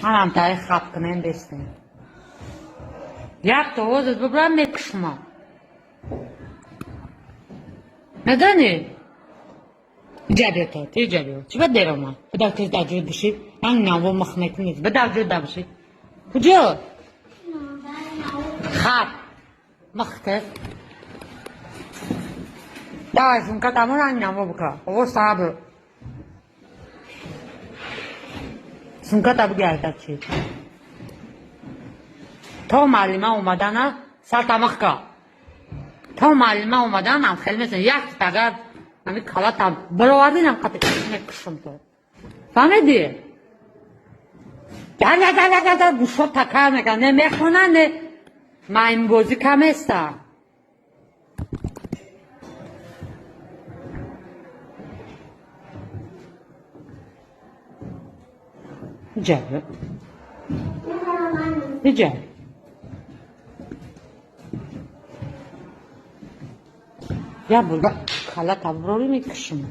Anam dayı hakkını desin. Jak to? Wybrałem krzma. Neden? İcabet et, icabet. Çiğ derim ha. Bir daha tez dağcı bir şey. Annem bu mahmetiniz. Bir dağcı da bir şey. Kucu? Xat. Mahtes. Dağısın katamın annem bu ka. O sahibi. Sınka tabi geldi ki. تا معلمه اومدن سرتمخ که تا معلمه اومدن هم خیلی مثل یک تگر همی کلات هم براوردین هم قطع کشم تو فهمیدی؟ در گوشا تکر میکن نمیخونن من این بازی کم استم جبه جبه Ya burada kala tavrolu mu kışım?